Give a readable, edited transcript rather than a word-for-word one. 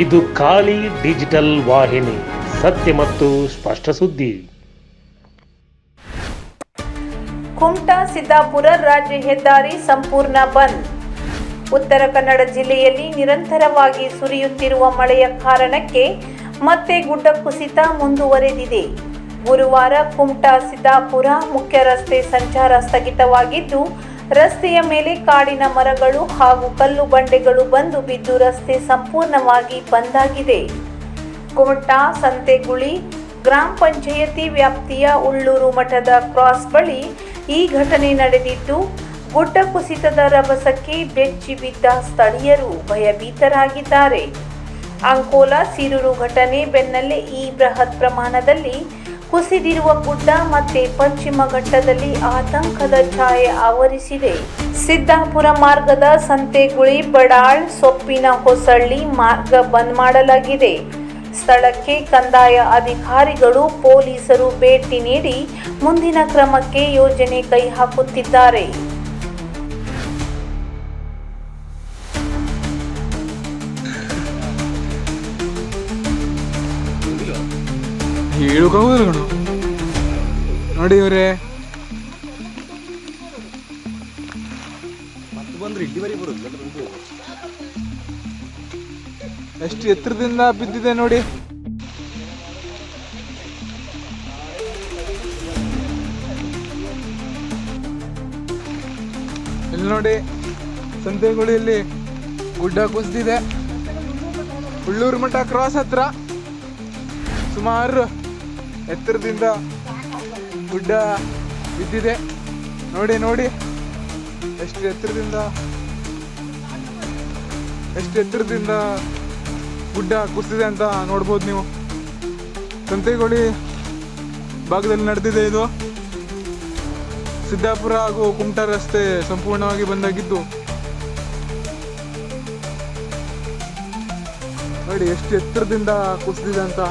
ಇದು ಖಾಲಿ ಡಿಜಿಟಲ್ ವಾಹಿನಿ, ಸತ್ಯ ಮತ್ತು ಸ್ಪಷ್ಟ ಸುದ್ದಿ. ಕುಮಟಾ ಸಿದ್ದಾಪುರ ರಾಜ್ಯ ಹೆದ್ದಾರಿ ಸಂಪೂರ್ಣ ಬಂದ್. ಉತ್ತರ ಕನ್ನಡ ಜಿಲ್ಲೆಯಲ್ಲಿ ನಿರಂತರವಾಗಿ ಸುರಿಯುತ್ತಿರುವ ಮಳೆಯ ಕಾರಣಕ್ಕೆ ಮತ್ತೆ ಗುಡ್ಡ ಕುಸಿತ ಮುಂದುವರೆದಿದೆ. ಗುರುವಾರ ಕುಮಟಾ ಸಿದ್ದಾಪುರ ಮುಖ್ಯ ರಸ್ತೆ ಸಂಚಾರ ಸ್ಥಗಿತವಾಗಿದ್ದು, ರಸ್ತೆಯ ಮೇಲೆ ಕಾಡಿನ ಮರಗಳು ಹಾಗೂ ಕಲ್ಲು ಬಂಡೆಗಳು ಬಂದು ಬಿದ್ದು ರಸ್ತೆ ಸಂಪೂರ್ಣವಾಗಿ ಬಂದ್ ಆಗಿದೆ. ಕುಮಟಾ ಸಂತೆಗುಳಿ ಗ್ರಾಮ ಪಂಚಾಯತಿ ವ್ಯಾಪ್ತಿಯ ಉಳ್ಳೂರು ಮಠದ ಕ್ರಾಸ್ ಬಳಿ ಈ ಘಟನೆ ನಡೆದಿದ್ದು, ಗುಡ್ಡ ಕುಸಿತದ ರಭಸಕ್ಕೆ ಬೆಚ್ಚಿ ಬಿದ್ದ ಸ್ಥಳೀಯರು ಭಯಭೀತರಾಗಿದ್ದಾರೆ. ಅಂಕೋಲಾ ಸೀರೂರು ಘಟನೆ ಬೆನ್ನಲ್ಲೇ ಈ ಬೃಹತ್ ಪ್ರಮಾಣದಲ್ಲಿ ಕುಸಿದಿರುವ ಗುಡ್ಡ ಮತ್ತೆ ಪಶ್ಚಿಮ ಘಟ್ಟದಲ್ಲಿ ಆತಂಕದ ಛಾಯೆ ಆವರಿಸಿದೆ. ಸಿದ್ದಾಪುರ ಮಾರ್ಗದ ಸಂತೆಗುಳಿ ಬಡಾಳ್ ಸೊಪ್ಪಿನ ಹೊಸಳ್ಳಿ ಮಾರ್ಗ ಬಂದ್ ಮಾಡಲಾಗಿದೆ. ಸ್ಥಳಕ್ಕೆ ಕಂದಾಯ ಅಧಿಕಾರಿಗಳು ಪೊಲೀಸರು ಭೇಟಿ ನೀಡಿ ಮುಂದಿನ ಕ್ರಮಕ್ಕೆ ಯೋಜನೆ ಕೈ ಹಾಕುತ್ತಿದ್ದಾರೆ. ನೋಡಿ ಇವರೇ ಎಷ್ಟು ಎತ್ತರದಿಂದ ಬಿದ್ದಿದೆ ನೋಡಿ. ಇಲ್ಲಿ ನೋಡಿ ಸಂತೆಗುಳಿಯಲ್ಲಿ ಗುಡ್ಡ ಕುಸಿದಿದೆ. ಉಳ್ಳೂರು ಮಠ ಕ್ರಾಸ್ ಹತ್ರ ಸುಮಾರು ಎತ್ತರದಿಂದ ಗುಡ್ಡ ಬಿದ್ದಿದೆ. ನೋಡಿ ನೋಡಿ ಎಷ್ಟು ಎತ್ತರದಿಂದ ಗುಡ್ಡ ಕುಸಿದಿದೆ ಅಂತ ನೋಡ್ಬೋದು ನೀವು. ಸಂತೆಗುಳಿ ಭಾಗದಲ್ಲಿ ನಡೆದಿದೆ ಇದು. ಸಿದ್ದಾಪುರ ಹಾಗೂ ಕುಮಟಾ ರಸ್ತೆ ಸಂಪೂರ್ಣವಾಗಿ ಬಂದಾಗಿದ್ದು ನೋಡಿ ಎಷ್ಟು ಎತ್ತರದಿಂದ ಕುಸಿದಿದೆ ಅಂತ.